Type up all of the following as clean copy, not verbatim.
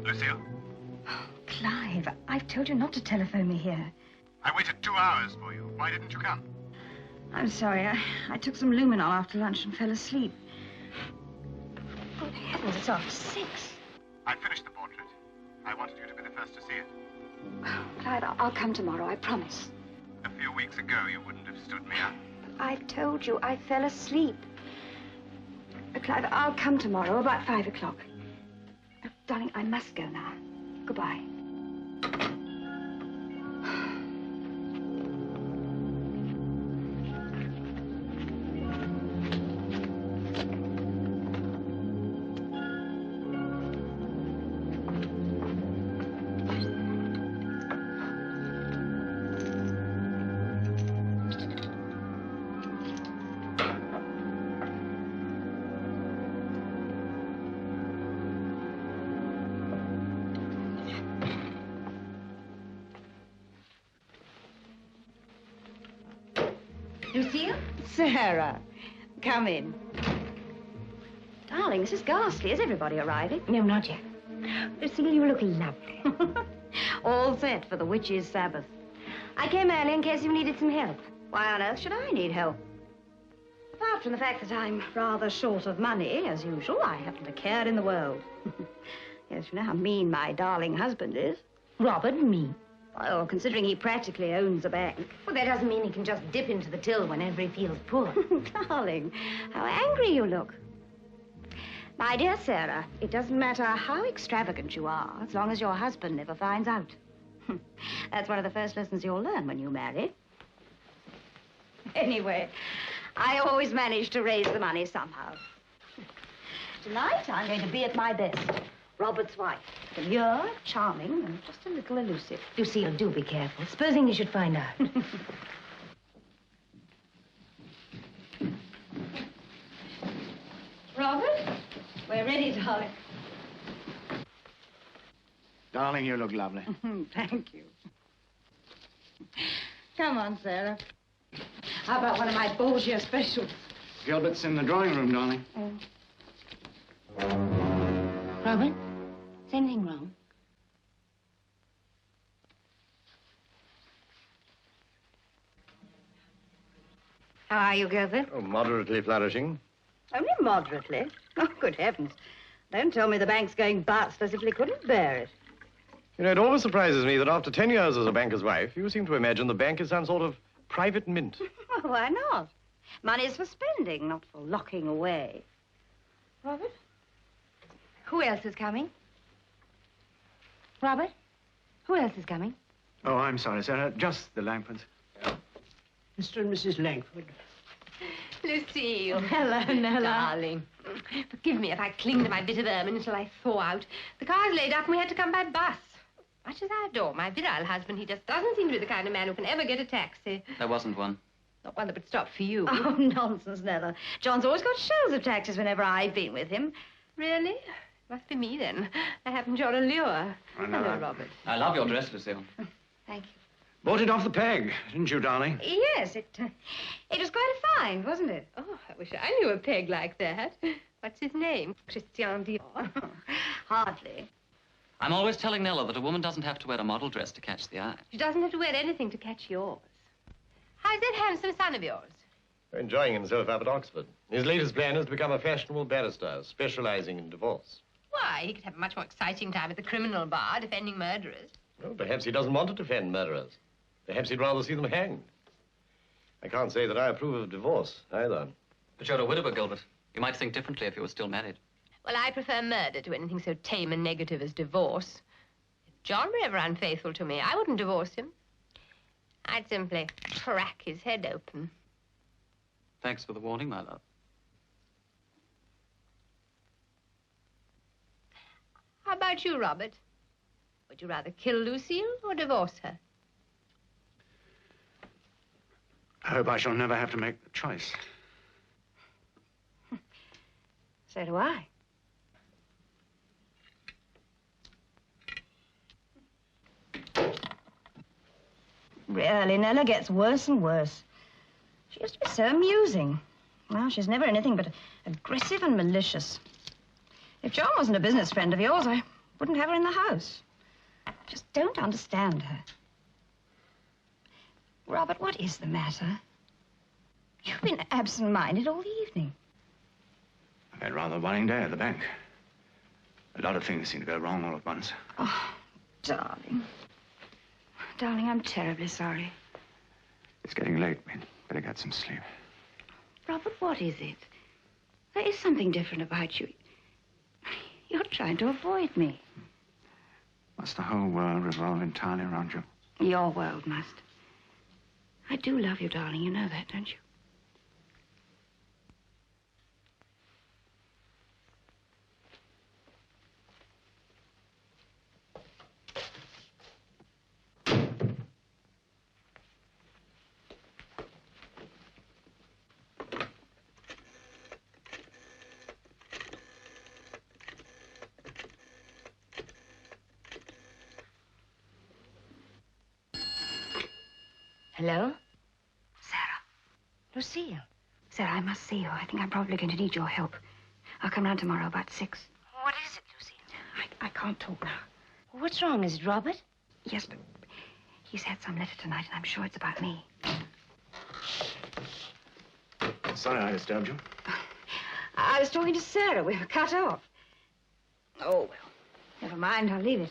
Lucille? Oh, Clive, I've told you not to telephone me here. I waited 2 hours for you. Why didn't you come? I'm sorry. I took some Luminol after lunch and fell asleep. Good heavens, it's after 6. I finished the portrait. I wanted you to be the first to see it. Oh, Clive, I'll come tomorrow, I promise. A few weeks ago, you wouldn't have stood me up. I told you I fell asleep. Clive, I'll come tomorrow about 5 o'clock. Oh, darling, I must go now. Goodbye. Lucille? Sarah, come in. Darling, this is ghastly. Is everybody arriving? No, not yet. Lucille, you look lovely. All set for the witches' Sabbath. I came early in case you needed some help. Why on earth should I need help? Apart from the fact that I'm rather short of money, as usual, I haven't a care in the world. Yes, you know how mean my darling husband is. Robert, me. Well, considering he practically owns a bank. Well, that doesn't mean he can just dip into the till whenever he feels poor. Darling, how angry you look. My dear Sarah, it doesn't matter how extravagant you are, as long as your husband never finds out. That's one of the first lessons you'll learn when you marry. Anyway, I always manage to raise the money somehow. Tonight, I'm going to be at my best. Robert's wife. Demure, charming, and just a little elusive. Lucille, do be careful. Supposing he should find out. Robert, we're ready, darling. Darling, you look lovely. Thank you. Come on, Sarah. How about one of my Borgia specials? Gilbert's in the drawing room, darling. Robert, is anything wrong? How are you, Gilbert? Oh, moderately flourishing. Only moderately. Oh, good heavens. Don't tell me the bank's going bust as if they couldn't bear it. You know, it always surprises me that after 10 years as a banker's wife, you seem to imagine the bank is some sort of private mint. Well, why not? Money's for spending, not for locking away. Robert? Who else is coming? Robert? Who else is coming? Oh, I'm sorry, Sarah. Just the Langfords. Mr. and Mrs. Langford. Lucille. Hello, Nella. Darling. Forgive me if I cling to my bit of ermine until I thaw out. The car's laid up and we had to come by bus. Much as I adore my virile husband, he just doesn't seem to be the kind of man who can ever get a taxi. There wasn't one. Not one that would stop for you. Oh, nonsense, Nella. John's always got shows of taxis whenever I've been with him. Really? Must be me, then. I haven't your allure. Oh, no, Hello, Robert. I love your dress, Lucille. Thank you. Bought it off the peg, didn't you, darling? Yes, it was quite a find, wasn't it? Oh, I wish I knew a peg like that. What's his name? Christian Dior? Hardly. I'm always telling Nella that a woman doesn't have to wear a model dress to catch the eye. She doesn't have to wear anything to catch yours. How's that handsome son of yours? Enjoying himself up at Oxford. His latest plan is to become a fashionable barrister, specializing in divorce. Why, he could have a much more exciting time at the criminal bar defending murderers. Well, perhaps he doesn't want to defend murderers. Perhaps he'd rather see them hanged. I can't say that I approve of divorce, either. But you're a widower, Gilbert. You might think differently if you were still married. Well, I prefer murder to anything so tame and negative as divorce. If John were ever unfaithful to me, I wouldn't divorce him. I'd simply crack his head open. Thanks for the warning, my love. How about you, Robert? Would you rather kill Lucille or divorce her? I hope I shall never have to make the choice. So do I. Really, Nella gets worse and worse. She used to be so amusing. Now she's never anything but aggressive and malicious. If John wasn't a business friend of yours, I wouldn't have her in the house. I just don't understand her. Robert, what is the matter? You've been absent-minded all the evening. I've had rather a worrying day at the bank. A lot of things seem to go wrong all at once. Oh, darling. Darling, I'm terribly sorry. It's getting late. We'd better get some sleep. Robert, what is it? There is something different about you. You're trying to avoid me. Must the whole world revolve entirely around you? Your world must. I do love you, darling. You know that, don't you? Hello? Sarah. Lucille. Sarah, I must see you. I think I'm probably going to need your help. I'll come round tomorrow about 6. What is it, Lucille? I can't talk now. What's wrong? Is it Robert? Yes, but he's had some letter tonight, and I'm sure it's about me. Sorry I disturbed you. I was talking to Sarah. We were cut off. Oh, well, never mind. I'll leave it.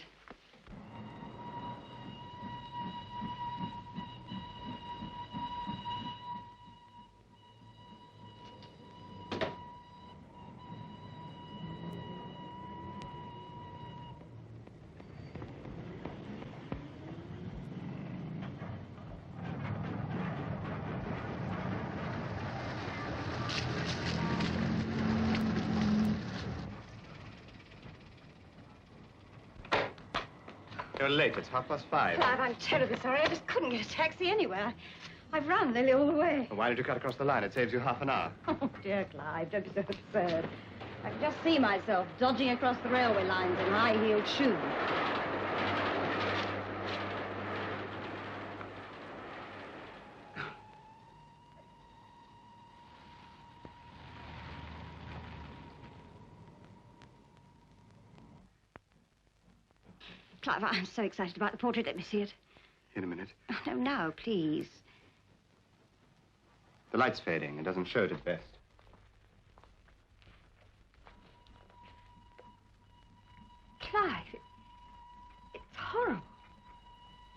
You're late. It's 5:30. Clive, I'm terribly sorry. I just couldn't get a taxi anywhere. I've run nearly all the way. Well, why don't you cut across the line? It saves you half an hour. Oh, dear Clive, don't be so absurd. I can just see myself dodging across the railway lines in high-heeled shoes. Clive, I'm so excited about the portrait. Let me see it. In a minute. Oh, no, now, please. The light's fading. It doesn't show at its best. Clive, it's horrible.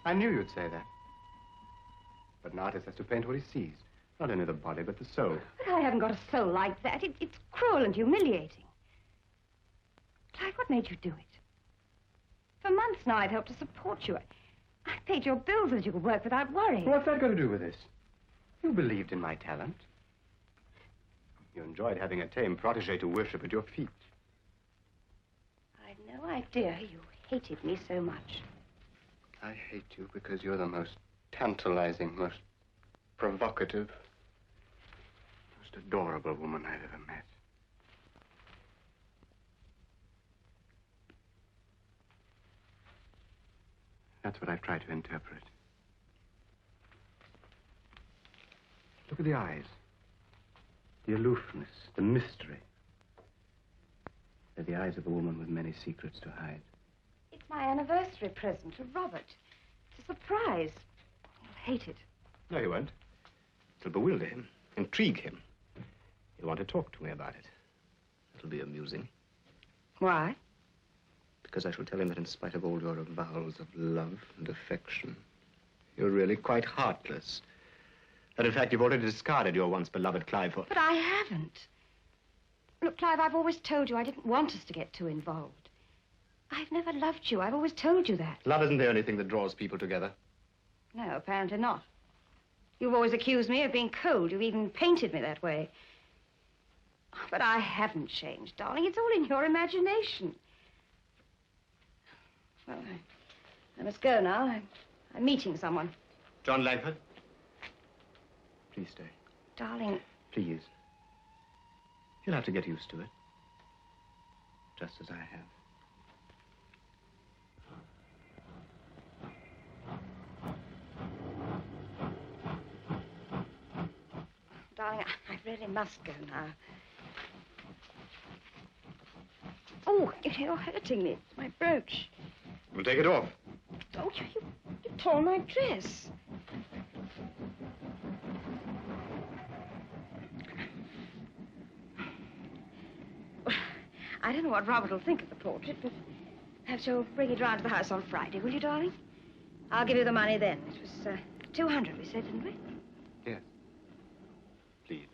I knew you'd say that. But an artist has to paint what he sees. Not only the body, but the soul. But I haven't got a soul like that. It's cruel and humiliating. Clive, what made you do it? For months now, I've helped to support you. I paid your bills so that you could work without worry. What's that got to do with this? You believed in my talent. You enjoyed having a tame protege to worship at your feet. I'd no idea you hated me so much. I hate you because you're the most tantalizing, most provocative, most adorable woman I've ever met. That's what I've tried to interpret. Look at the eyes. The aloofness, the mystery. They're the eyes of a woman with many secrets to hide. It's my anniversary present to Robert. It's a surprise. He'll hate it. No, he won't. It'll bewilder him, intrigue him. He'll want to talk to me about it. It'll be amusing. Why? Because I shall tell him that in spite of all your avowals of love and affection, you're really quite heartless. That, in fact, you've already discarded your once beloved Clive for... But I haven't. Look, Clive, I've always told you I didn't want us to get too involved. I've never loved you. I've always told you that. Love isn't the only thing that draws people together. No, apparently not. You've always accused me of being cold. You've even painted me that way. But I haven't changed, darling. It's all in your imagination. Well, I must go now. I'm meeting someone. John Langford? Please stay. Darling. Please. You'll have to get used to it. Just as I have. Darling, I really must go now. Oh, you're hurting me. It's my my brooch. Well, take it off. Oh, you tore my dress. I don't know what Robert will think of the portrait, but perhaps you'll bring it round to the house on Friday, will you, darling? I'll give you the money then. It was 200, we said, didn't we? Yes. Please.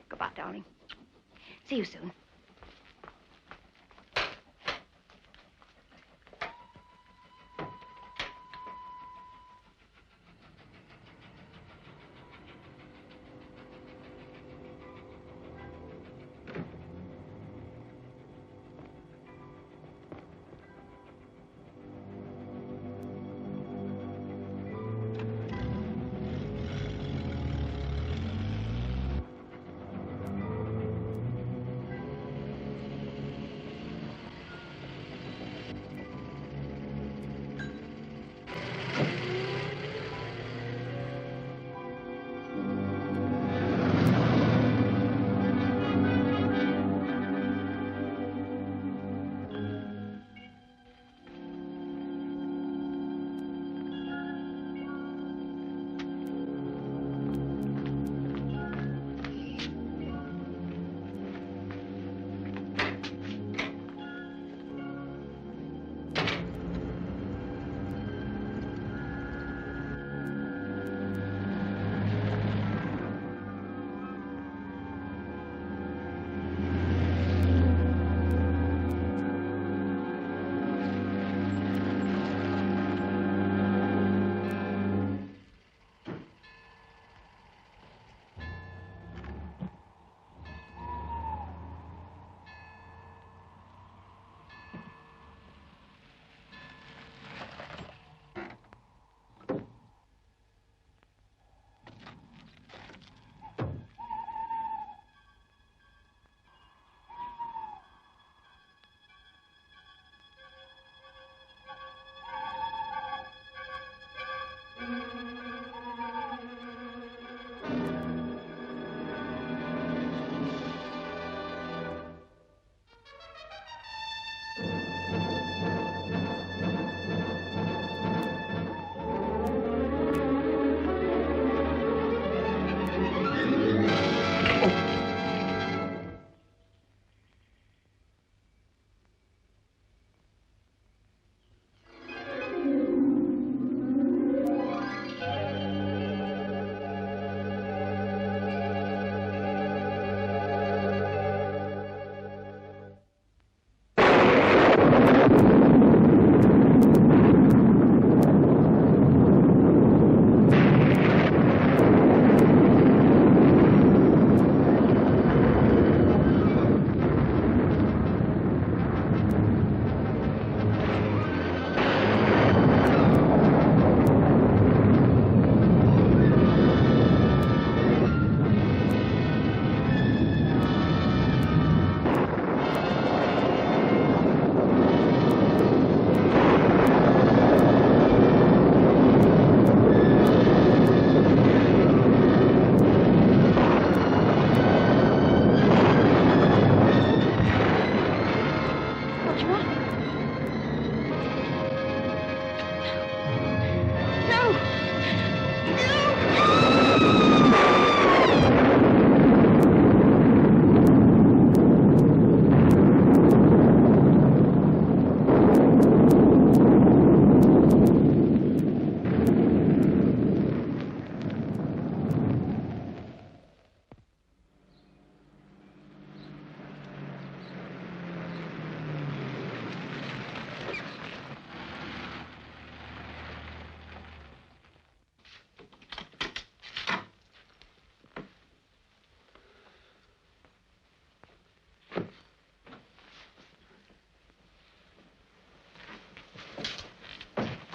Goodbye, darling. See you soon.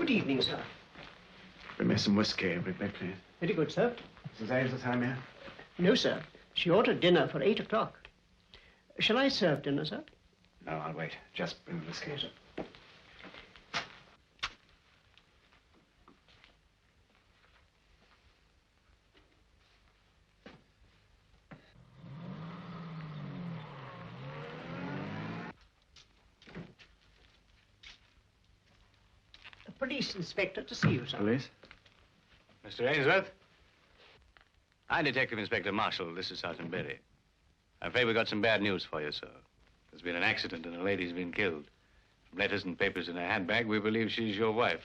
Good evening, sir. Bring me some whiskey, everybody, please. Very good, sir. Mrs. Ames home yet? No, sir. She ordered dinner for 8 o'clock. Shall I serve dinner, sir? No, I'll wait. Just bring the whiskey. Yes, sir. police inspector to see you, sir. Police? Mr. Ainsworth? I'm Detective Inspector Marshall. This is Sergeant Berry. I'm afraid we've got some bad news for you, sir. There's been an accident and a lady's been killed. From letters and papers in her handbag, we believe she's your wife.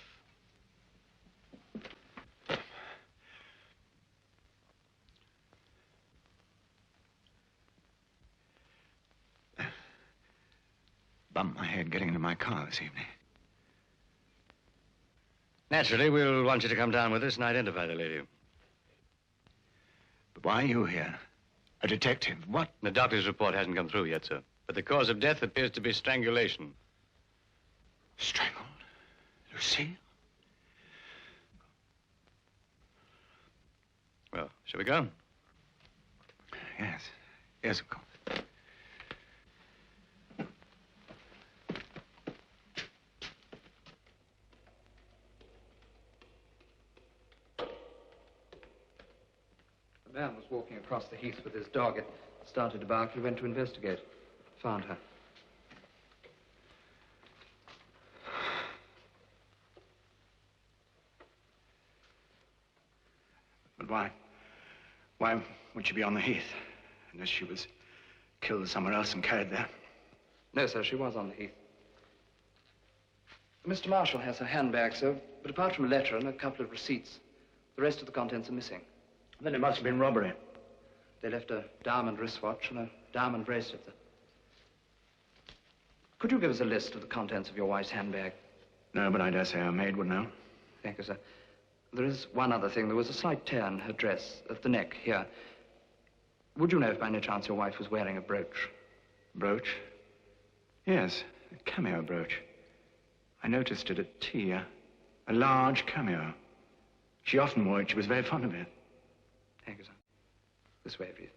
Bumped my head getting into my car this evening. Naturally, we'll want you to come down with us and identify the lady. But why are you here? A detective? What? The doctor's report hasn't come through yet, sir. But the cause of death appears to be strangulation. Strangled? Lucille? Well, shall we go? Yes. Yes, of course. A man was walking across the heath with his dog. It started to bark. He went to investigate. Found her. But why? Why would she be on the heath? Unless she was killed somewhere else and carried there. No, sir, she was on the heath. Mr. Marshall has her handbag, sir, but apart from a letter and a couple of receipts, the rest of the contents are missing. Then it must have been robbery. They left a diamond wristwatch and a diamond bracelet. Could you give us a list of the contents of your wife's handbag? No, but I dare say her maid would know. Thank you, sir. There is one other thing. There was a slight tear in her dress at the neck here. Would you know if by any chance your wife was wearing a brooch? Brooch? Yes, a cameo brooch. I noticed it at tea, a large cameo. She often wore it. She was very fond of it. Thank you, sir. This way, please.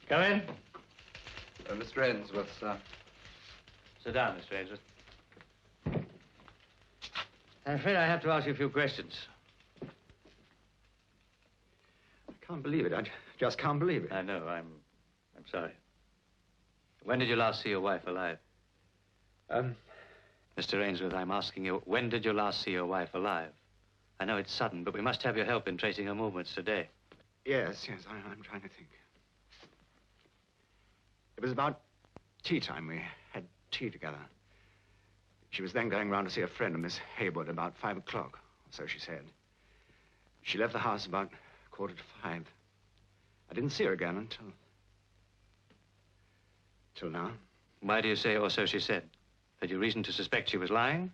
Come in. Mr. Ainsworth, sir. Sit down, Mr. Ainsworth. I'm afraid I have to ask you a few questions. I can't believe it. I just can't believe it. I know. I'm sorry. When did you last see your wife alive? Mr. Ainsworth, I'm asking you, when did you last see your wife alive? I know it's sudden, but we must have your help in tracing her movements today. Yes, I'm trying to think. It was about tea time. We had tea together. She was then going round to see a friend, a Miss Haywood, about 5 o'clock, so she said. She left the house about 4:45. I didn't see her again until now. Why do you say, or so she said? Had you reason to suspect she was lying?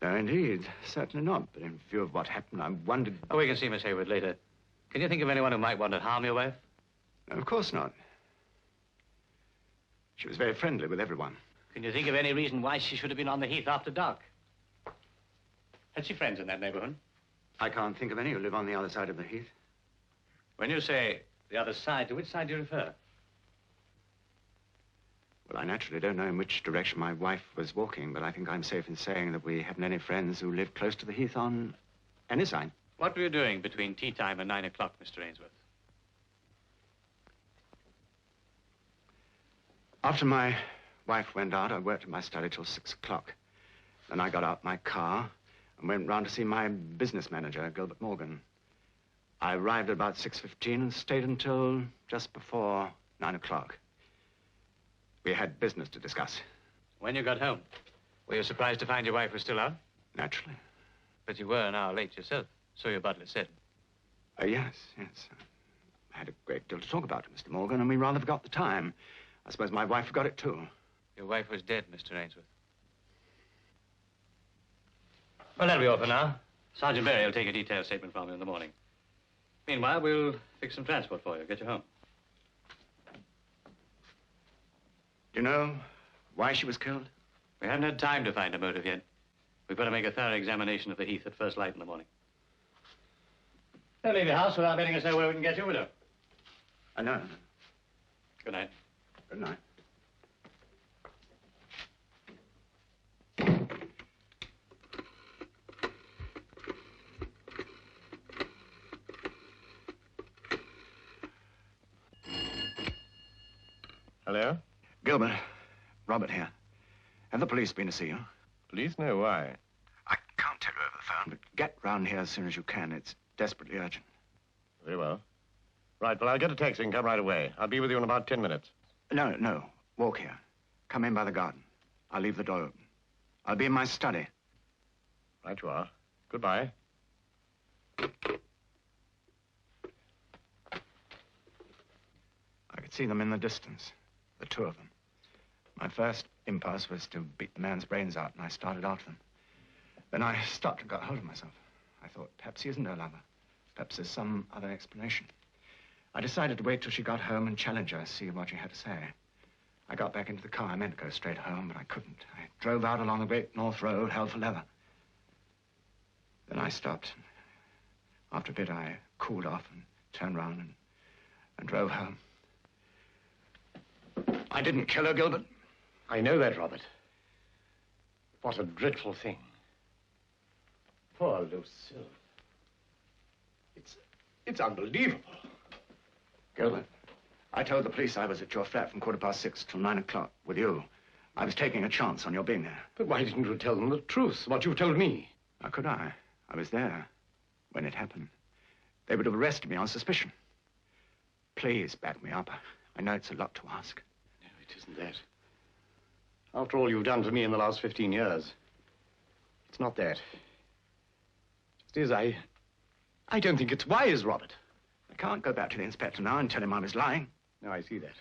No, indeed. Certainly not. But in view of what happened, I wondered... Oh, we can see Miss Hayward later. Can you think of anyone who might want to harm your wife? No, of course not. She was very friendly with everyone. Can you think of any reason why she should have been on the heath after dark? Had she friends in that neighborhood? I can't think of any who live on the other side of the heath. When you say the other side, to which side do you refer? Well, I naturally don't know in which direction my wife was walking, but I think I'm safe in saying that we haven't any friends who live close to the heath on any side. What were you doing between tea time and 9 o'clock, Mr. Ainsworth? After my wife went out, I worked at my study till 6 o'clock. Then I got out my car and went round to see my business manager, Gilbert Morgan. I arrived at about 6:15 and stayed until just before 9 o'clock. We had business to discuss. When you got home, were you surprised to find your wife was still out? Naturally. But you were an hour late yourself, so your butler said. Yes. I had a great deal to talk about to Mr. Morgan, and we rather forgot the time. I suppose my wife forgot it, too. Your wife was dead, Mr. Ainsworth. Well, that'll be all for now. Sergeant Berry will take a detailed statement from you in the morning. Meanwhile, we'll fix some transport for you, get you home. Do you know why she was killed? We haven't had time to find a motive yet. We've got to make a thorough examination of the heath at first light in the morning. Don't leave your house without letting us know where we can get you, widow. I know. Good night. Good night. Hello? Gilbert, Robert here. Have the police been to see you? Police? No, why? I can't tell you over the phone, but get round here as soon as you can. It's desperately urgent. Very well. Right, well, I'll get a taxi and come right away. I'll be with you in about 10 minutes. No. Walk here. Come in by the garden. I'll leave the door open. I'll be in my study. Right you are. Goodbye. I could see them in the distance, the two of them. My first impulse was to beat the man's brains out, and I started after them. Then I stopped and got hold of myself. I thought, perhaps he isn't her lover. Perhaps there's some other explanation. I decided to wait till she got home and challenge her, see what she had to say. I got back into the car. I meant to go straight home, but I couldn't. I drove out along the Great North Road, hell for leather. Then I stopped. After a bit, I cooled off and turned round and drove home. I didn't kill her, Gilbert. I know that, Robert. What a dreadful thing. Poor Lucille. It's unbelievable. Gilbert, I told the police I was at your flat from 6:15 till 9 o'clock with you. I was taking a chance on your being there. But why didn't you tell them the truth, what you told me? How could I? I was there when it happened. They would have arrested me on suspicion. Please back me up. I know it's a lot to ask. No, it isn't that. After all you've done for me in the last 15 years, it's not that. It is, I don't think it's wise, Robert. I can't go back to the inspector now and tell him I was lying. No, I see that.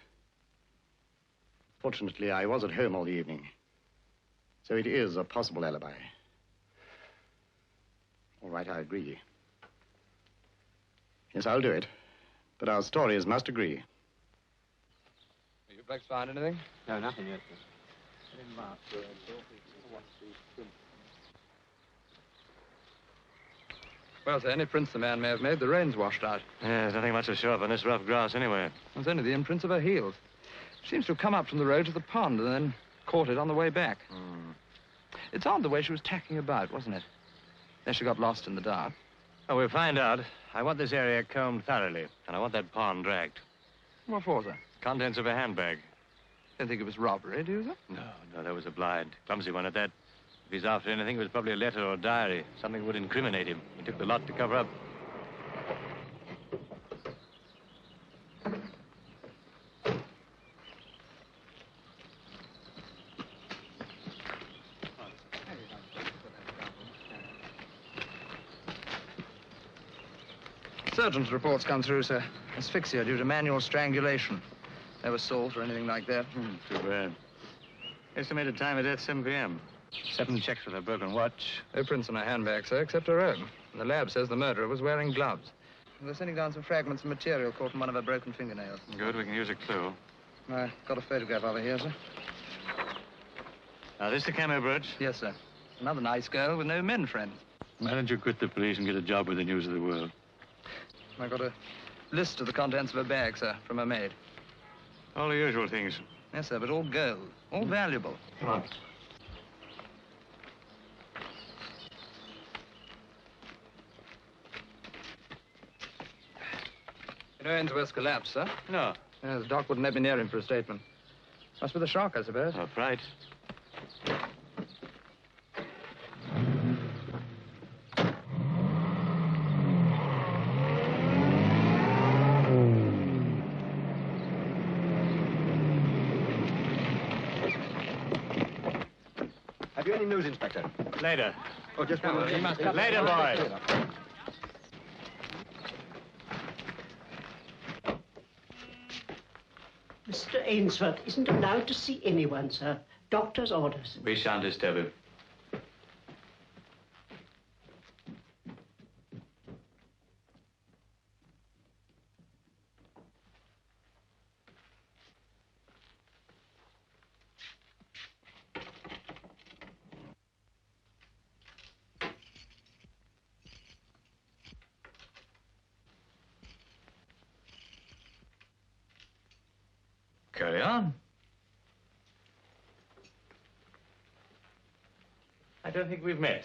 Fortunately, I was at home all the evening. So it is a possible alibi. All right, I agree. Yes, I'll do it. But our stories must agree. Have you Blacks found anything? No, nothing yet. Well, sir, any prints the man may have made, the rain's washed out. Yeah, there's nothing much to show up on this rough grass anyway. There's only the imprints of her heels. Seems to have come up from the road to the pond and then caught it on the way back. It's odd the way she was tacking about, wasn't it? Then she got lost in the dark. Well, we'll find out. I want this area combed thoroughly, and I want that pond dragged. What for, sir? Contents of a handbag. Don't think it was robbery, do you, sir? No, that was a blind. Clumsy one at that. If he's after anything, it was probably a letter or a diary. Something would incriminate him. He took the lot to cover up. Surgeon's reports come through, sir. Asphyxia due to manual strangulation. Never salt or anything like that. Too bad. Estimated time of death, 7 p.m. 7 checks with a broken watch. No prints on her handbag, sir, except her own. And the lab says the murderer was wearing gloves. They're sending down some fragments of material caught in one of her broken fingernails. Good, we can use a clue. I got a photograph of her here, sir. Now, this the camo brooch? Yes, sir. Another nice girl with no men friends. Why don't you quit the police and get a job with the news of the world? I got a list of the contents of her bag, sir, from her maid. All the usual things. Yes, sir, but all gold. All valuable. Come on. You know Ainsworth's collapsed, sir? No. Yeah, the doc wouldn't let me near him for a statement. Must be the shock, I suppose. Oh, fright. Have you any news, Inspector? Later. Oh, just one minute. Later, boys. Mr. Ainsworth isn't allowed to see anyone, sir. Doctor's orders. We shan't disturb him. Carry on. I don't think we've met.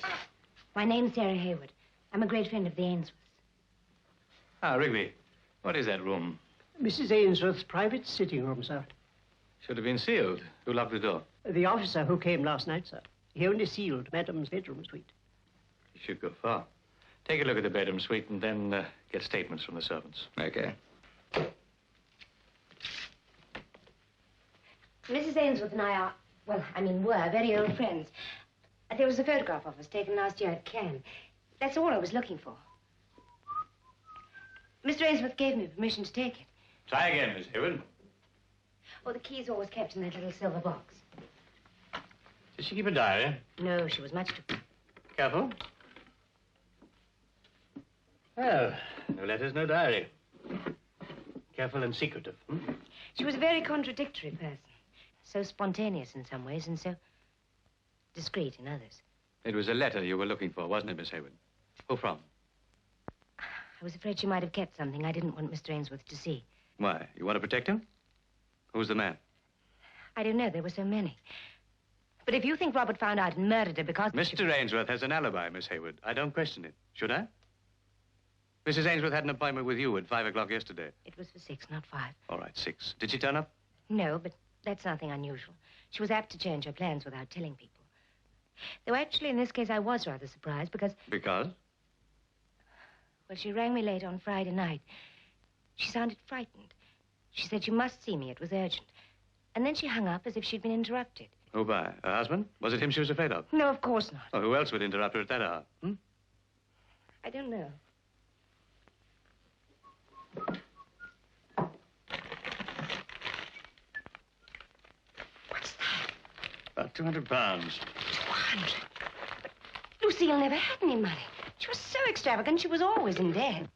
My name's Sarah Hayward. I'm a great friend of the Ainsworths. Ah, Rigby. What is that room? Mrs. Ainsworth's private sitting room, sir. Should have been sealed. Who locked the door? The officer who came last night, sir. He only sealed Madame's bedroom suite. You should go far. Take a look at the bedroom suite and then get statements from the servants. Okay. Mrs. Ainsworth and I are, were very old friends. There was a photograph of us taken last year at Cannes. That's all I was looking for. Mr. Ainsworth gave me permission to take it. Try again, Miss Hayward. Oh, the key's always kept in that little silver box. Did she keep a diary? No, she was much too... Careful. Well, no letters, no diary. Careful and secretive. She was a very contradictory person. So spontaneous in some ways and so discreet in others. It was a letter you were looking for, wasn't it, Miss Hayward? Who from? I was afraid she might have kept something I didn't want Mr. Ainsworth to see. Why? You want to protect him? Who's the man? I don't know. There were so many. But if you think Robert found out and murdered her because... Mr. Ainsworth has an alibi, Miss Hayward. I don't question it. Should I? Mrs. Ainsworth had an appointment with you at 5 o'clock yesterday. It was for 6, not 5. All right, 6. Did she turn up? No, but that's nothing unusual. She was apt to change her plans without telling people. Though actually, in this case, I was rather surprised because... Because? Well, she rang me late on Friday night. She sounded frightened. She said she must see me. It was urgent. And then she hung up as if she'd been interrupted. Who by? Her husband? Was it him she was afraid of? No, of course not. Oh, who else would interrupt her at that hour? I don't know. What's that? About £200. 200? Lucille never had any money. She was so extravagant, she was always in debt.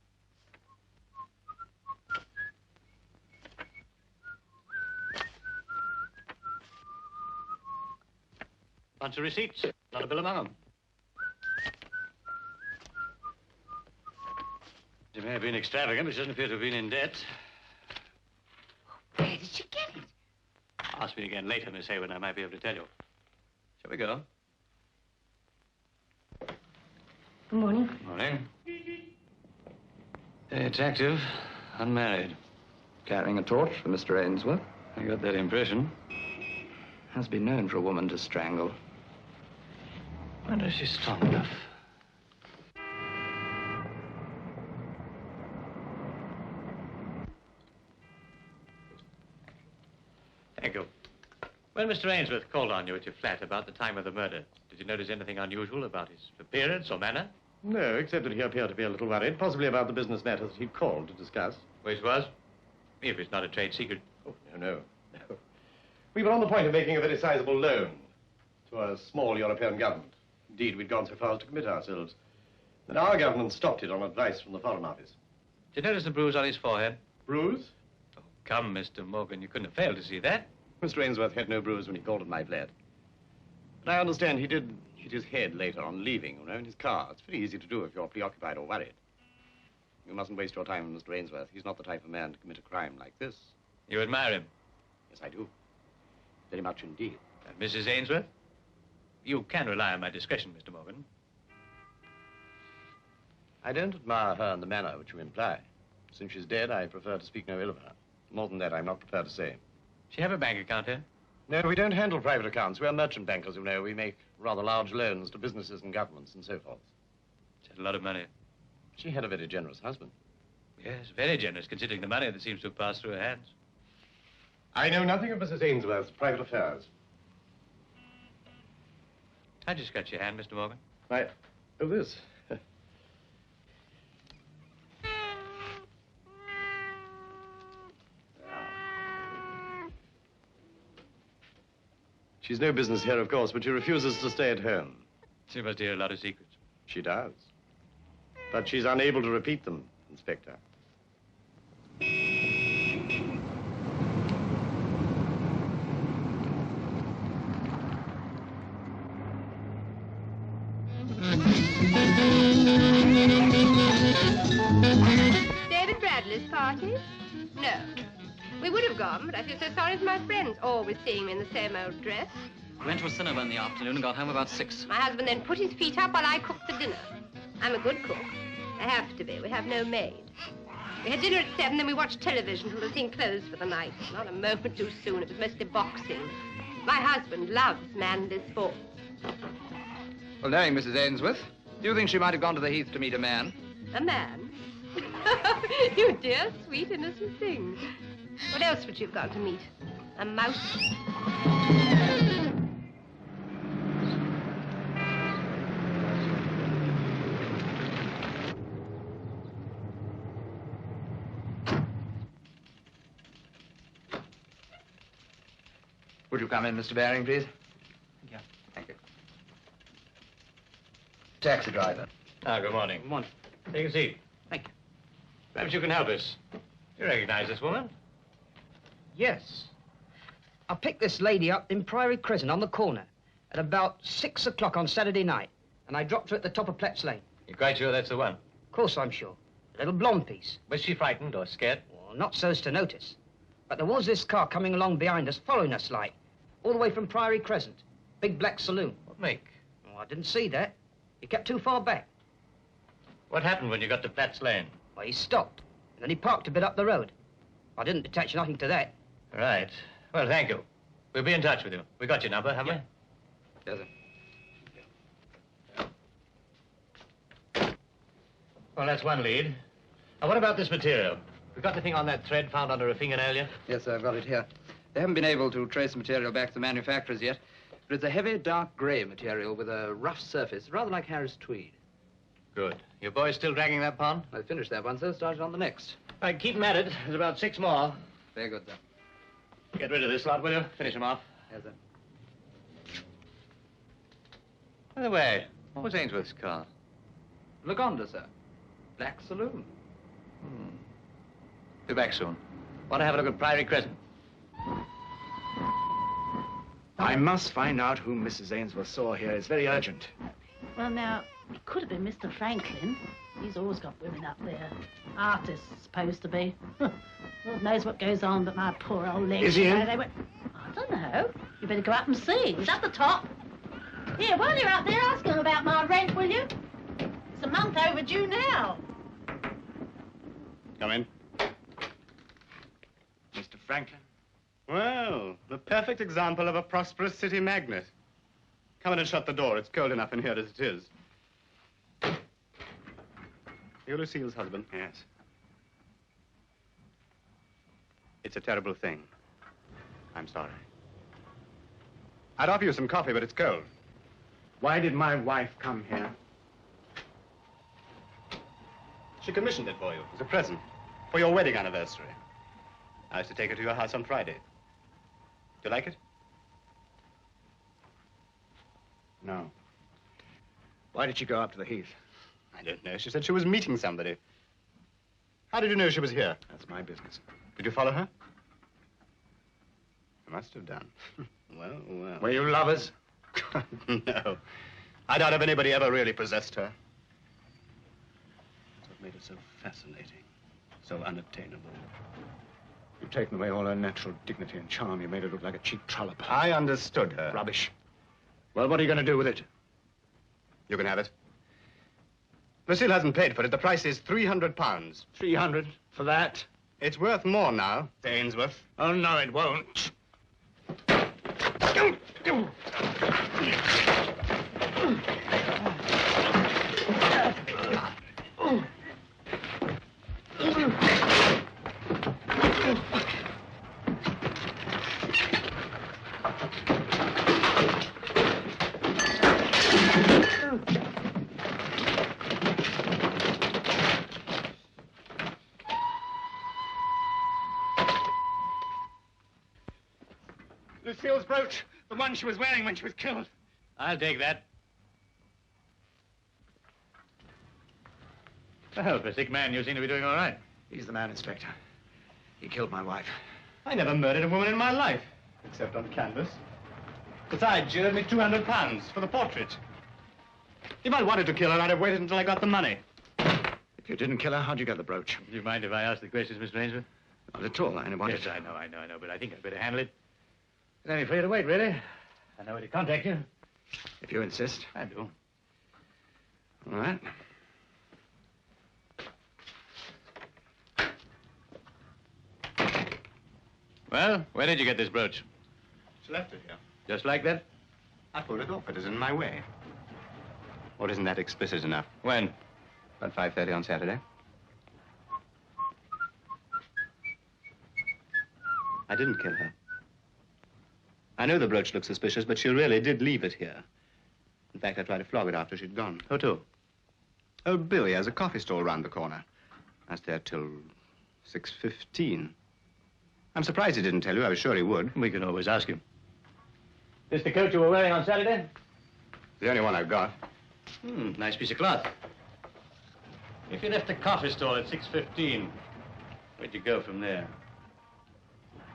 Bunch of receipts. Not a bill among them. She may have been extravagant, but she doesn't appear to have been in debt. Where did she get it? Ask me again later, Miss Hayward, I might be able to tell you. Shall we go? Good morning. Morning. Very attractive, unmarried. Carrying a torch for Mr. Ainsworth. I got that impression. Has been known for a woman to strangle. I wonder if she's strong enough. Thank you. When Mr. Ainsworth called on you at your flat about the time of the murder, did you notice anything unusual about his appearance or manner? No, except that he appeared to be a little worried, possibly about the business matters he'd called to discuss. Which was? If it's not a trade secret. Oh, no. We were on the point of making a very sizable loan to a small European government. Indeed, we'd gone so far as to commit ourselves. Then our government stopped it on advice from the Foreign Office. Did you notice the bruise on his forehead? Bruise? Oh, come, Mr. Morgan, you couldn't have failed to see that. Mr. Ainsworth had no bruise when he called at my flat. But I understand he did hit his head later on leaving, in his car. It's very easy to do if you're preoccupied or worried. You mustn't waste your time on Mr. Ainsworth. He's not the type of man to commit a crime like this. You admire him? Yes, I do. Very much indeed. Mrs. Ainsworth? You can rely on my discretion, Mr. Morgan. I don't admire her in the manner which you imply. Since she's dead, I prefer to speak no ill of her. More than that, I'm not prepared to say. She have a bank account here? No, we don't handle private accounts. We're merchant bankers, you know. We make rather large loans to businesses and governments and so forth. She had a lot of money. She had a very generous husband. Yes, very generous, considering the money that seems to have passed through her hands. I know nothing of Mrs. Ainsworth's private affairs. How'd you scratch your hand, Mr. Morgan? Why, oh, this. She's no business here, of course, but she refuses to stay at home. She must hear a lot of secrets. She does. But she's unable to repeat them, Inspector. David Bradley's party? No. We would have gone, but I feel so sorry for my friends, always seeing me in the same old dress. Went to a cinema in the afternoon and got home about 6. My husband then put his feet up while I cooked the dinner. I'm a good cook. I have to be. We have no maid. We had dinner at 7, then we watched television till the thing closed for the night. Not a moment too soon. It was mostly boxing. My husband loves manly sports. Well, knowing Mrs. Ainsworth, do you think she might have gone to the Heath to meet a man? A man? You dear, sweet, innocent thing. What else would you have gone to meet? A mouse? Would you come in, Mr. Baring, please? Yeah. Thank you. Taxi driver. Ah, good morning. Good morning. Take a seat. Thank you. Perhaps you can help us. You recognize this woman? Yes. I picked this lady up in Priory Crescent on the corner at about 6 o'clock on Saturday night, and I dropped her at the top of Platt's Lane. You're quite sure that's the one? Of course I'm sure. A little blonde piece. Was she frightened or scared? Well, not so as to notice. But there was this car coming along behind us, following us like, all the way from Priory Crescent. Big black saloon. What make? Oh, I didn't see that. He kept too far back. What happened when you got to Platt's Lane? Well, he stopped, and then he parked a bit up the road. I didn't attach nothing to that. Right. Well, thank you. We'll be in touch with you. We got your number, haven't Yes, sir. we? Well, that's one lead. Now, what about this material? We got the thing on that thread found under a fingernail yet? Yes, sir, I've got it here. They haven't been able to trace the material back to the manufacturers yet, but it's a heavy, dark gray material with a rough surface, rather like Harris tweed. Good. Your boys still dragging that pond? I finished that one, sir. Started on the next. All right, keep them at it. There's about 6 more. Very good, sir. Get rid of this lot, will you? Finish them off. Yes, sir. By the way, what was Ainsworth's car? Lagonda, sir. Black saloon. Be back soon. Want to have a look at Priory Crescent? I must find out who Mrs. Ainsworth saw here. It's very urgent. Well, now, it could have been Mr. Franklin. He's always got women up there. Artists, supposed to be. Lord knows what goes on, but my poor old legs. Is he in? They went... I don't know. You better go up and see. He's at the top. Here, while you're up there, ask him about my rent, will you? It's a month overdue now. Come in. Mr. Franklin? Well, the perfect example of a prosperous city magnate. Come in and shut the door. It's cold enough in here as it is. You're Lucille's husband? Yes. It's a terrible thing. I'm sorry. I'd offer you some coffee, but it's cold. Why did my wife come here? She commissioned it for you as a present for your wedding anniversary. I was to take her to your house on Friday. Do you like it? No. Why did she go up to the Heath? I don't know. She said she was meeting somebody. How did you know she was here? That's my business. Did you follow her? You must have done. Well. Were you lovers? No. I doubt if anybody ever really possessed her. That's what made her so fascinating, so unattainable. You've taken away all her natural dignity and charm. You made her look like a cheap trollop. I understood her. Rubbish. Well, what are you going to do with it? You can have it. Lucille hasn't paid for it. The price is £300. 300 for that? It's worth more now, to Ainsworth. Oh, no, it won't. Lucille's brooch, the one she was wearing when she was killed. I'll take that. Well, for a sick man, you seem to be doing all right. He's the man, Inspector. He killed my wife. I never murdered a woman in my life, except on canvas. Besides, she owed me £200 for the portrait. If I wanted to kill her, I'd have waited until I got the money. If you didn't kill her, how'd you get the brooch? Do you mind if I ask the questions, Mr. Ainsworth? Not at all. I only wanted... Yes, I know, but I think I'd better handle it. It's only for you to wait, really. I know where to contact you. If you insist. I do. All right. Well, where did you get this brooch? She left it here. Just like that? I pulled it off. It is in my way. Or isn't that explicit enough? When? About 5:30 on Saturday. I didn't kill her. I know the brooch looked suspicious, but she really did leave it here. In fact, I tried to flog it after she'd gone. Who to? Oh, Billy has a coffee stall round the corner. I was there till 6:15. I'm surprised he didn't tell you. I was sure he would. We can always ask him. This the coat you were wearing on Saturday? The only one I've got. Nice piece of cloth. If you left the coffee stall at 6:15, where'd you go from there?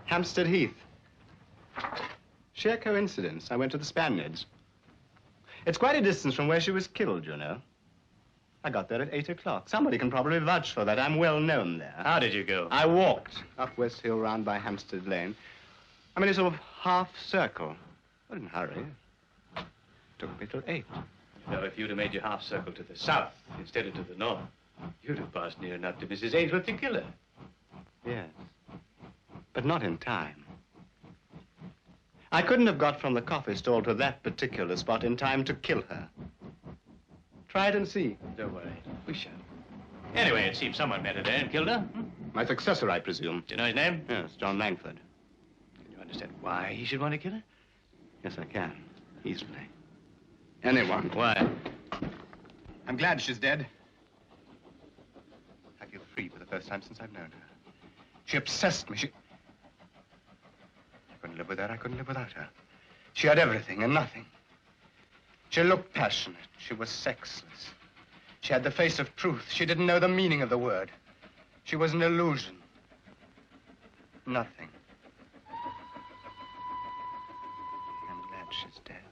Hampstead Heath. Sheer coincidence. I went to the Spaniards. It's quite a distance from where she was killed, you know. I got there at 8 o'clock. Somebody can probably vouch for that. I'm well known there. How did you go? I walked up West Hill round by Hampstead Lane. I mean, a sort of half circle. I didn't hurry. It took me till 8. Now, if you'd have made your half circle to the south instead of to the north, you'd have passed near enough to Mrs. Ainsworth to kill her. Yes. But not in time. I couldn't have got from the coffee stall to that particular spot in time to kill her. Try it and see. Don't worry. We shall. Anyway, it seems someone met her there and killed her. My successor, I presume. Do you know his name? Yes, John Langford. Can you understand why he should want to kill her? Yes, I can. Easily. Anyone. Why? I'm glad she's dead. I feel free for the first time since I've known her. She obsessed me. I couldn't live with her. I couldn't live without her. She had everything and nothing. She looked passionate. She was sexless. She had the face of truth. She didn't know the meaning of the word. She was an illusion. Nothing. I'm glad she's dead.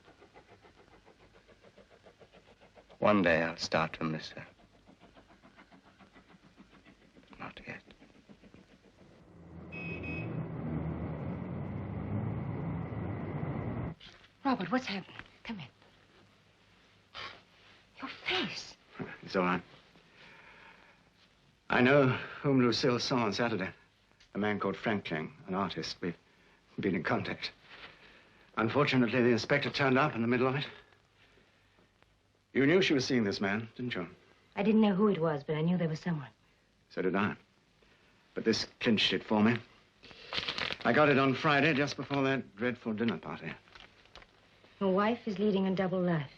One day I'll start to miss her. But not yet. Robert, what's happened? Come in. Your face. It's all right. I know whom Lucille saw on Saturday. A man called Franklin, an artist. We've been in contact. Unfortunately, the inspector turned up in the middle of it. You knew she was seeing this man, didn't you? I didn't know who it was, but I knew there was someone. So did I. But this clinched it for me. I got it on Friday, just before that dreadful dinner party. Your wife is leading a double life.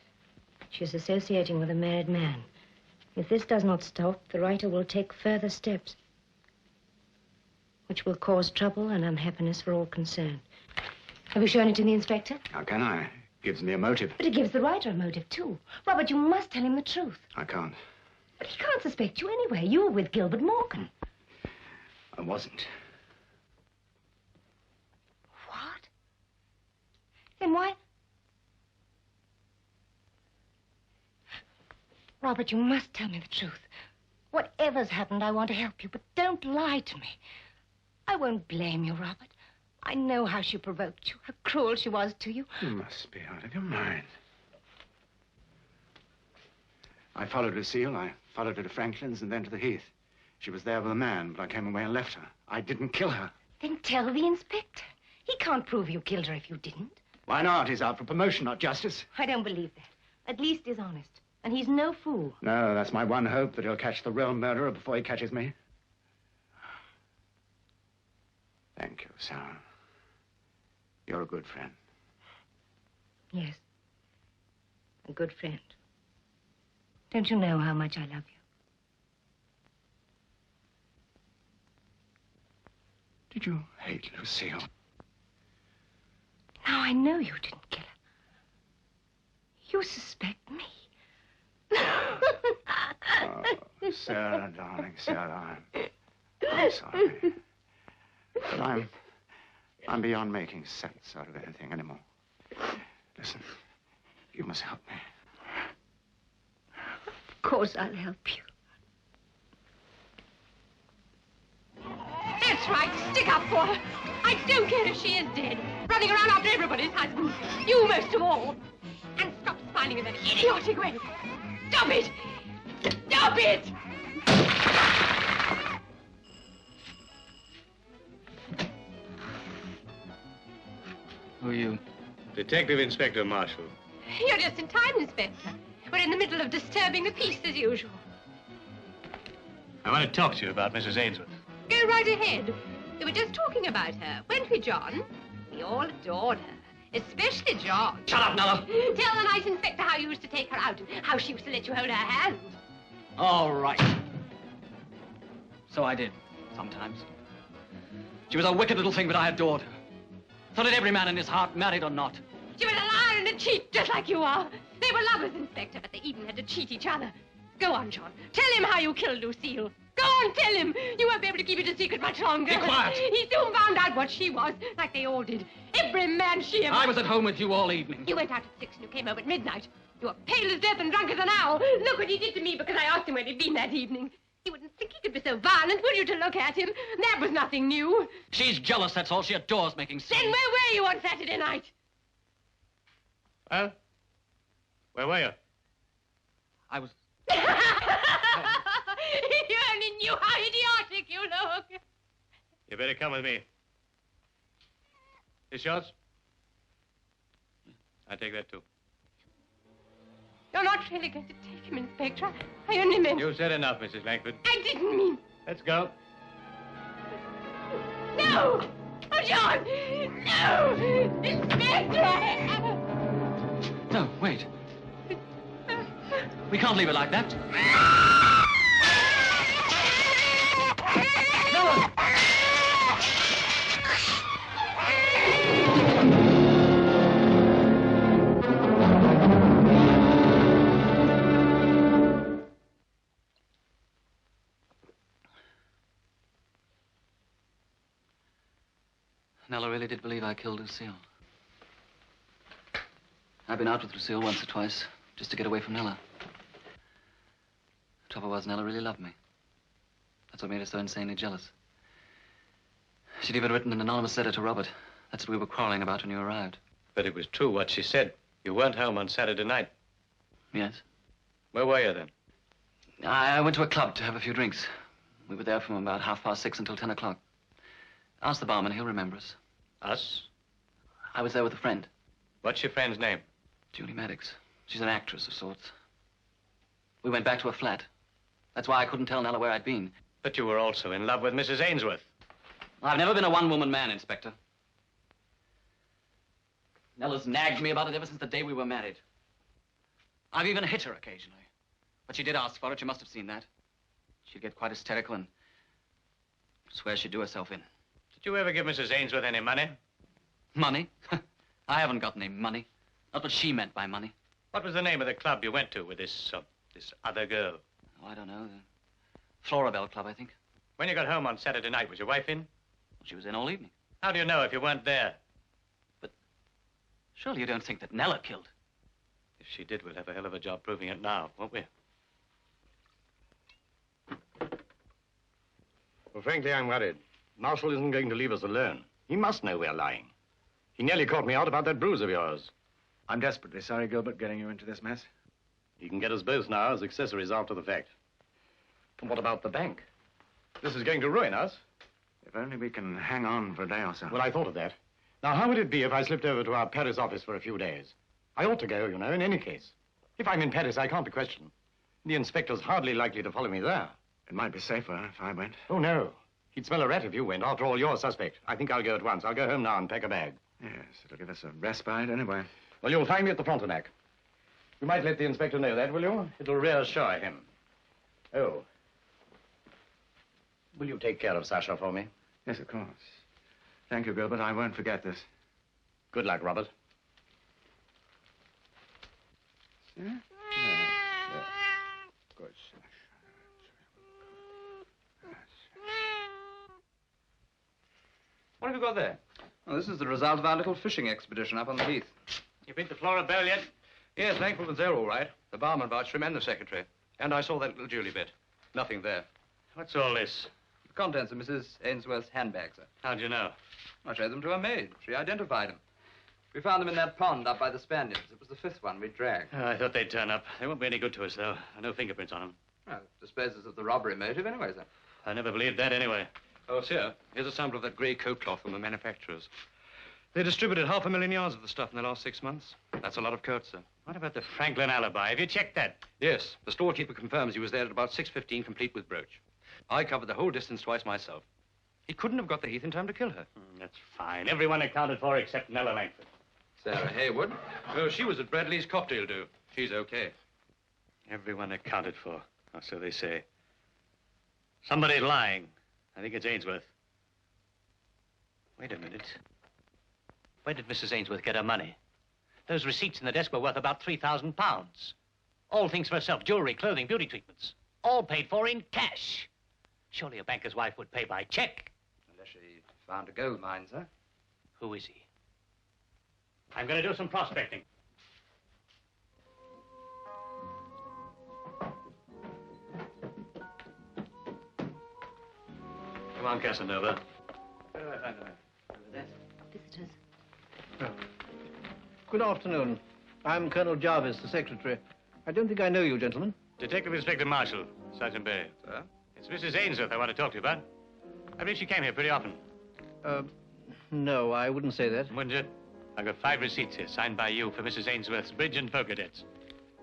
She's associating with a married man. If this does not stop, the writer will take further steps, which will cause trouble and unhappiness for all concerned. Have you shown it to the inspector? How can I? It gives me a motive. But it gives the writer a motive, too. Robert, you must tell him the truth. I can't. But he can't suspect you anyway. You were with Gilbert Morgan. I wasn't. What? Then why... Robert, you must tell me the truth. Whatever's happened, I want to help you, but don't lie to me. I won't blame you, Robert. I know how she provoked you, how cruel she was to you. You must be out of your mind. I followed Lucille. I followed her to Franklin's and then to the Heath. She was there with a man, but I came away and left her. I didn't kill her. Then tell the inspector. He can't prove you killed her if you didn't. Why not? He's out for promotion, not justice. I don't believe that. At least he's honest. And he's no fool. No, that's my one hope, that he'll catch the real murderer before he catches me. Thank you, Sarah. You're a good friend. Yes. A good friend. Don't you know how much I love you? Did you hate Lucille? Now I know you didn't kill her. You suspect me. Oh, Sarah, darling, Sarah, I'm sorry. But I'm beyond making sense out of anything anymore. Listen, you must help me. Of course I'll help you. That's right. Stick up for her. I don't care if she is dead. Running around after everybody's husband. You most of all. And stop smiling in that idiotic way. Stop it! Stop it! Who are you? Detective Inspector Marshall. You're just in time, Inspector. We're in the middle of disturbing the peace as usual. I want to talk to you about Mrs. Ainsworth. Go right ahead. We were just talking about her, weren't we, John? We all adored her. Especially John. Shut up, Nella. Tell the nice inspector how you used to take her out and how she used to let you hold her hand. All right. So I did, sometimes. She was a wicked little thing, but I adored her. So did every man in his heart, married or not. She was a liar and a cheat, just like you are. They were lovers, Inspector, but they even had to cheat each other. Go on, John. Tell him how you killed Lucille. Go on, tell him. You won't be able to keep it a secret much longer. Be quiet. He soon found out what she was, like they all did. Every man she ever... I was at home with you all evening. You went out at 6 and you came home at midnight. You were pale as death and drunk as an owl. Look what he did to me because I asked him where he'd been that evening. You wouldn't think he could be so violent, would you, to look at him? That was nothing new. She's jealous, that's all. She adores making scenes. Then where were you on Saturday night? Well, where were you? I was... You only knew how idiotic you look. You better come with me. This yours? I take that, too. You're not really going to take him, Inspector. I only meant... You said enough, Mrs. Langford. I didn't mean... Let's go. No! Oh, John! No! Inspector! No, wait. We can't leave it like that. No! Nella really did believe I killed Lucille. I've been out with Lucille once or twice, just to get away from Nella. The trouble was, Nella really loved me. That's what made her so insanely jealous. She'd even written an anonymous letter to Robert. That's what we were quarreling about when you arrived. But it was true what she said. You weren't home on Saturday night. Yes? Where were you then? I went to a club to have a few drinks. We were there from about 6:30 until 10 o'clock. Ask the barman, he'll remember us. Us? I was there with a friend. What's your friend's name? Julie Maddox. She's an actress of sorts. We went back to her flat. That's why I couldn't tell Nella where I'd been. But you were also in love with Mrs. Ainsworth. I've never been a one-woman man, Inspector. Nella's nagged me about it ever since the day we were married. I've even hit her occasionally. But she did ask for it. You must have seen that. She'd get quite hysterical and swear she'd do herself in. Did you ever give Mrs. Ainsworth any money? Money? I haven't got any money. Not what she meant by money. What was the name of the club you went to with this other girl? Oh, I don't know. The Florabelle Club, I think. When you got home on Saturday night, was your wife in? She was in all evening. How do you know if you weren't there? But surely you don't think that Nella killed? If she did, we'll have a hell of a job proving it now, won't we? Well, frankly, I'm worried. Marshall isn't going to leave us alone. He must know we're lying. He nearly caught me out about that bruise of yours. I'm desperately sorry, Gilbert, getting you into this mess. He can get us both now as accessories after the fact. And what about the bank? This is going to ruin us. If only we can hang on for a day or so. Well, I thought of that. Now, how would it be if I slipped over to our Paris office for a few days? I ought to go, you know, in any case. If I'm in Paris, I can't be questioned. The inspector's hardly likely to follow me there. It might be safer if I went. Oh, no. He'd smell a rat if you went. After all, you're a suspect. I think I'll go at once. I'll go home now and pack a bag. Yes, it'll give us a respite anyway. Well, you'll find me at the Frontenac. You might let the inspector know that, will you? It'll reassure him. Oh. Will you take care of Sasha for me? Yes, of course. Thank you, Gilbert. I won't forget this. Good luck, Robert. Yeah? Good. What have you got there? Well, this is the result of our little fishing expedition up on the heath. You beat the Florabelle yet? Yes, Langford was there all right. The barman vouched for him and the secretary. And I saw that little Julie bit. Nothing there. What's all this? The contents of Mrs. Ainsworth's handbag, sir. How'd you know? I showed them to her maid. She identified them. We found them in that pond up by the Spaniards. It was the fifth one we dragged. Oh, I thought they'd turn up. They won't be any good to us, though. No fingerprints on them. Well, it disposes of the robbery motive anyway, sir. I never believed that anyway. Oh, sir, here's a sample of that grey coat cloth from the manufacturers. They distributed 500,000 yards of the stuff in the last 6 months. That's a lot of coats, sir. What about the Franklin alibi? Have you checked that? Yes, the storekeeper confirms he was there at about 6:15, complete with brooch. I covered the whole distance twice myself. He couldn't have got the Heath in time to kill her. That's fine. Everyone accounted for except Nella Langford. Sarah Haywood? Oh, she was at Bradley's cocktail do. She's okay. Everyone accounted for, or so they say. Somebody's lying. I think it's Ainsworth. Wait a minute. Where did Mrs. Ainsworth get her money? Those receipts in the desk were worth about £3,000. All things for herself, jewelry, clothing, beauty treatments. All paid for in cash. Surely a banker's wife would pay by check. Unless she found a gold mine, sir. Who is he? I'm going to do some prospecting. Come on, Casanova. Where do I find her? Visitors. Good afternoon. I'm Colonel Jarvis, the secretary. I don't think I know you, gentlemen. Detective Inspector Marshall, Sergeant Berry. Sir? It's Mrs. Ainsworth I want to talk to you about. I believe she came here pretty often. No, I wouldn't say that. Wouldn't you? I've got 5 receipts here, signed by you for Mrs. Ainsworth's bridge and poker debts.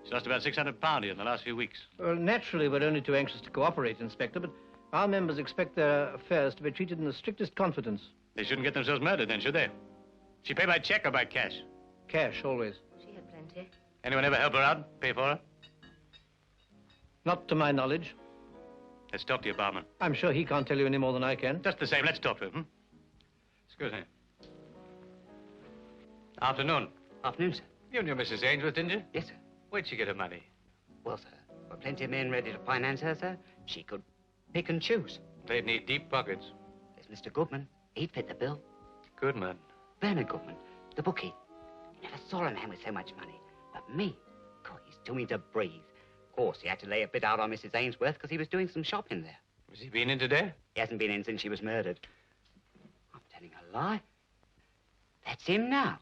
She lost about £600 here in the last few weeks. Well, naturally, we're only too anxious to cooperate, Inspector, but our members expect their affairs to be treated in the strictest confidence. They shouldn't get themselves murdered then, should they? She pay by check or by cash? Cash, always. She had plenty. Anyone ever help her out? Pay for her? Not to my knowledge. Let's talk to your barman. I'm sure he can't tell you any more than I can. Just the same, let's talk to him. Excuse me. Afternoon. Afternoon, sir. You knew Mrs. Ainsworth, didn't you? Yes, sir. Where'd she get her money? Well, sir, were plenty of men ready to finance her, sir. She could pick and choose. They'd need deep pockets. There's Mr. Goodman. He'd fit the bill. Goodman. Bernard Goodman, the bookie. You never saw a man with so much money. But me, God, he's too mean to breathe. Of course, he had to lay a bit out on Mrs. Ainsworth because he was doing some shopping there. Was he been in today? He hasn't been in since she was murdered. I'm telling a lie. That's him now.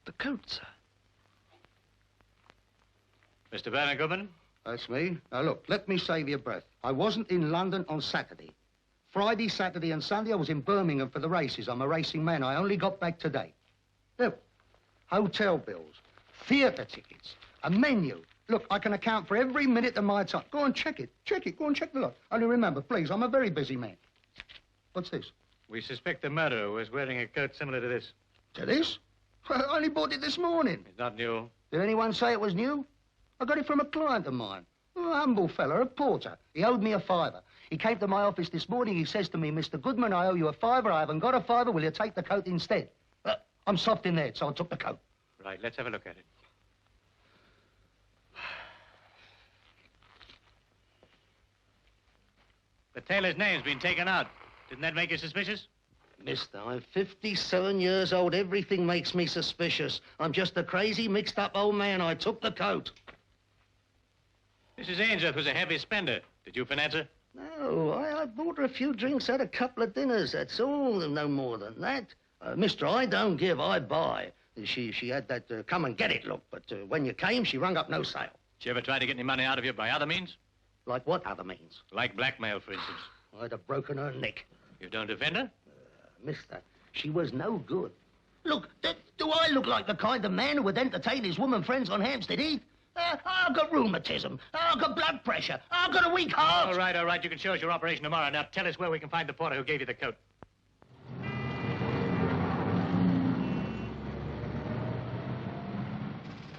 The coat, sir. Mr. Bernard Goodman? That's me. Now, look, let me save your breath. I wasn't in London on Saturday. Friday, Saturday, and Sunday, I was in Birmingham for the races. I'm a racing man. I only got back today. Look, hotel bills, theatre tickets, a menu. Look, I can account for every minute of my time. Go and check it. Check it. Go and check the lot. Only remember, please, I'm a very busy man. What's this? We suspect the murderer was wearing a coat similar to this. To this? I only bought it this morning. It's not new. Did anyone say it was new? I got it from a client of mine. A humble fella, a porter. He owed me a £5. He came to my office this morning. He says to me, Mr. Goodman, I owe you a £5. I haven't got a £5. Will you take the coat instead? I'm soft in there, so I took the coat. Right, let's have a look at it. The tailor's name's been taken out. Didn't that make you suspicious? Mister, I'm 57 years old. Everything makes me suspicious. I'm just a crazy, mixed-up old man. I took the coat. Mrs. Ainsworth was a heavy spender. Did you finance her? No, I bought her a few drinks, had a couple of dinners. That's all, no more than that. Mister, I don't give, I buy. She had that come-and-get-it look, but when you came, she rung up no sale. Did she ever try to get any money out of you by other means? Like what other means? Like blackmail, for instance. I'd have broken her neck. You don't defend her? Mister, she was no good. Look, do I look like the kind of man who would entertain his woman friends on Hampstead Heath? I've got rheumatism. I've got blood pressure. I've got a weak heart. All right. You can show us your operation tomorrow. Now tell us where we can find the porter who gave you the coat.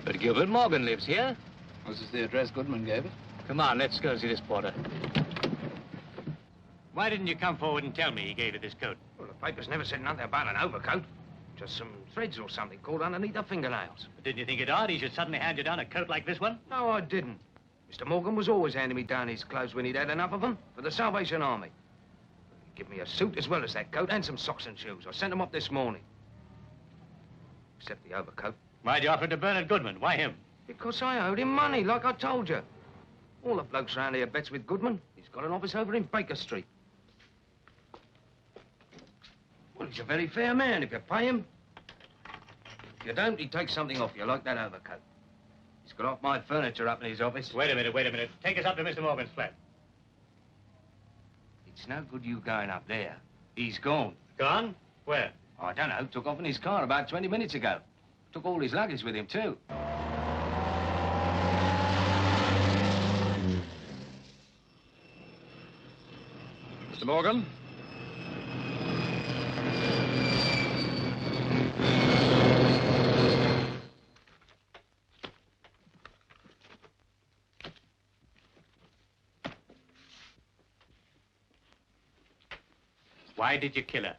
But Gilbert Morgan lives here. Was this the address Goodman gave it? Come on, let's go see this porter. Why didn't you come forward and tell me he gave you this coat? Well, the papers never said nothing about an overcoat. Just some threads or something caught underneath her fingernails. But didn't you think it odd he should suddenly hand you down a coat like this one? No, I didn't. Mr. Morgan was always handing me down his clothes when he'd had enough of them for the Salvation Army. He'd give me a suit as well as that coat and some socks and shoes. I sent them up this morning. Except the overcoat. Why'd you offer it to Bernard Goodman? Why him? Because I owed him money, like I told you. All the blokes around here bets with Goodman. He's got an office over in Baker Street. Well, he's a very fair man if you pay him. If you don't, he takes something off you, like that overcoat. He's got half my furniture up in his office. Wait a minute. Take us up to Mr. Morgan's flat. It's no good you going up there. He's gone. Gone? Where? I don't know. Took off in his car about 20 minutes ago. Took all his luggage with him, too. Mr. Morgan? Why did you kill her?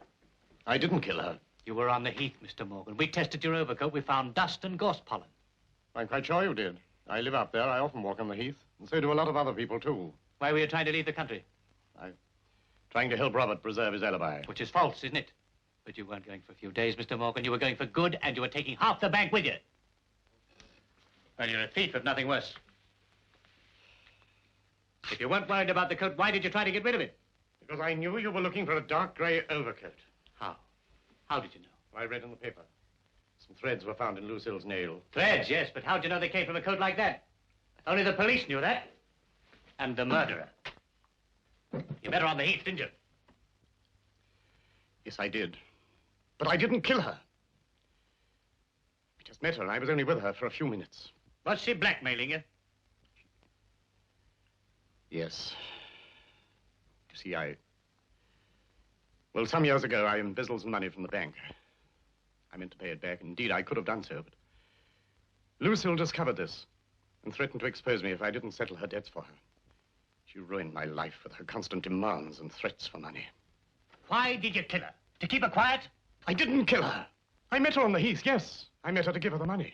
I didn't kill her. You were on the heath, Mr. Morgan. We tested your overcoat. We found dust and gorse pollen. I'm quite sure you did. I live up there. I often walk on the heath. And so do a lot of other people, too. Why were you trying to leave the country? I'm trying to help Robert preserve his alibi. Which is false, isn't it? But you weren't going for a few days, Mr. Morgan. You were going for good, and you were taking half the bank with you. Well, you're a thief, if nothing worse. If you weren't worried about the coat, why did you try to get rid of it? Because I knew you were looking for a dark gray overcoat. How? How did you know? I read in the paper. Some threads were found in Lucille's nail. Threads, yes, but how'd you know they came from a coat like that? Only the police knew that. And the murderer. You met her on the heath, didn't you? Yes, I did. But I didn't kill her. I just met her. I was only with her for a few minutes. Was she blackmailing you? Yes. You see, well, some years ago, I embezzled some money from the bank. I meant to pay it back. Indeed, I could have done so, but Lucille discovered this and threatened to expose me if I didn't settle her debts for her. She ruined my life with her constant demands and threats for money. Why did you kill her? To keep her quiet? I didn't kill her. I met her on the heath, yes. I met her to give her the money.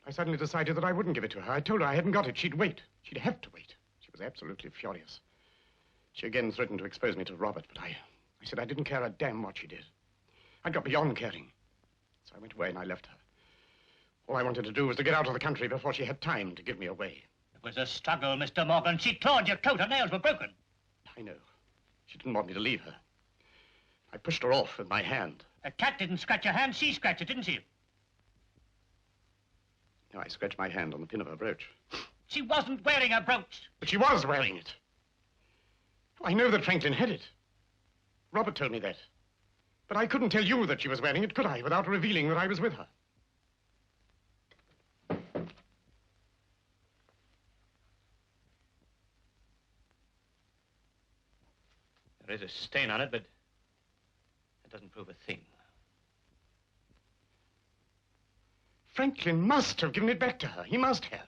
I suddenly decided that I wouldn't give it to her. I told her I hadn't got it. She'd wait. She'd have to wait. She was absolutely furious. She again threatened to expose me to Robert, but I said I didn't care a damn what she did. I'd got beyond caring. So I went away and I left her. All I wanted to do was to get out of the country before she had time to give me away. It was a struggle, Mr. Morgan. She clawed your coat. Her nails were broken. I know. She didn't want me to leave her. I pushed her off with my hand. A cat didn't scratch your hand. She scratched it, didn't she? No, I scratched my hand on the pin of her brooch. She wasn't wearing a brooch. But she was wearing it. I know that Franklin had it. Robert told me that. But I couldn't tell you that she was wearing it, could I, without revealing that I was with her? There is a stain on it, but it doesn't prove a thing. Franklin must have given it back to her. He must have.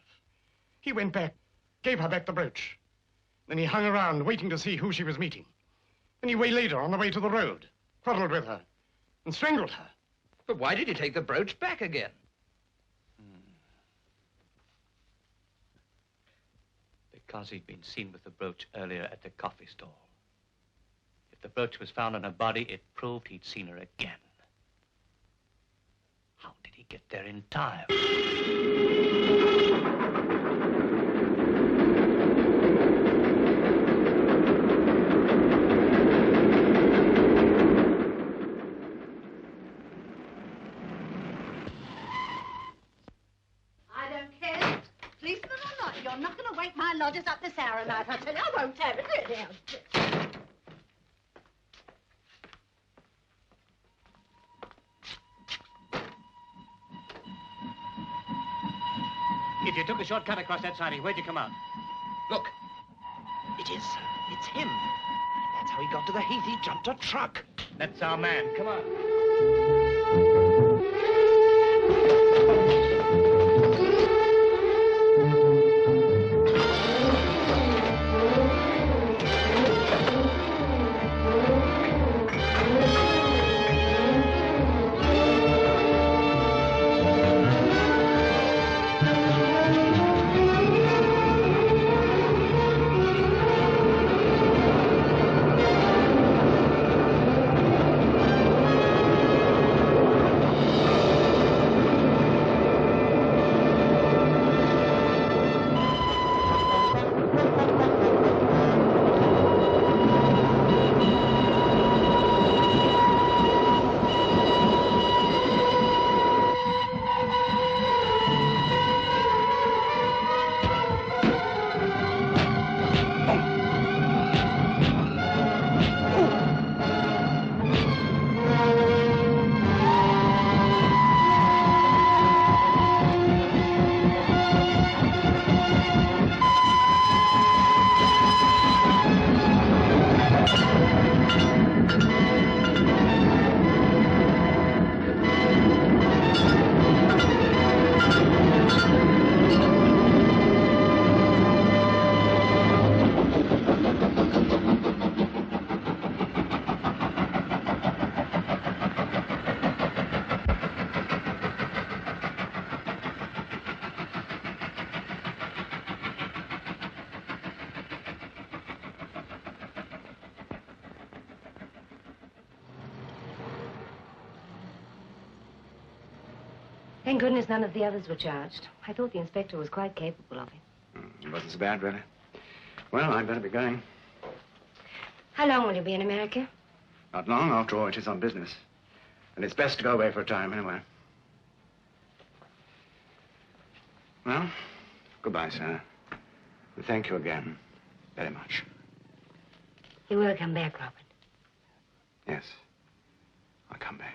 He went back, gave her back the brooch. Then he hung around, waiting to see who she was meeting. Then he waylaid her on the way to the road, quarreled with her, and strangled her. But why did you take the brooch back again? Because he'd been seen with the brooch earlier at the coffee stall. If the brooch was found on her body, it proved he'd seen her again. How did he get there in time? I don't care. Policeman or not, you're not going to wake my lodgers up this hour of night. I tell you, I won't have it. Really. If you took a shortcut across that siding, where'd you come out? Look. It is. It's him. That's how he got to the heath. He jumped a truck. That's our man. Come on. Thank goodness none of the others were charged. I thought the inspector was quite capable of it. It wasn't so bad, really. Well, I'd better be going. How long will you be in America? Not long. After all, it is on business. And it's best to go away for a time, anyway. Well, goodbye, sir. And thank you again very much. You will come back, Robert. Yes, I'll come back.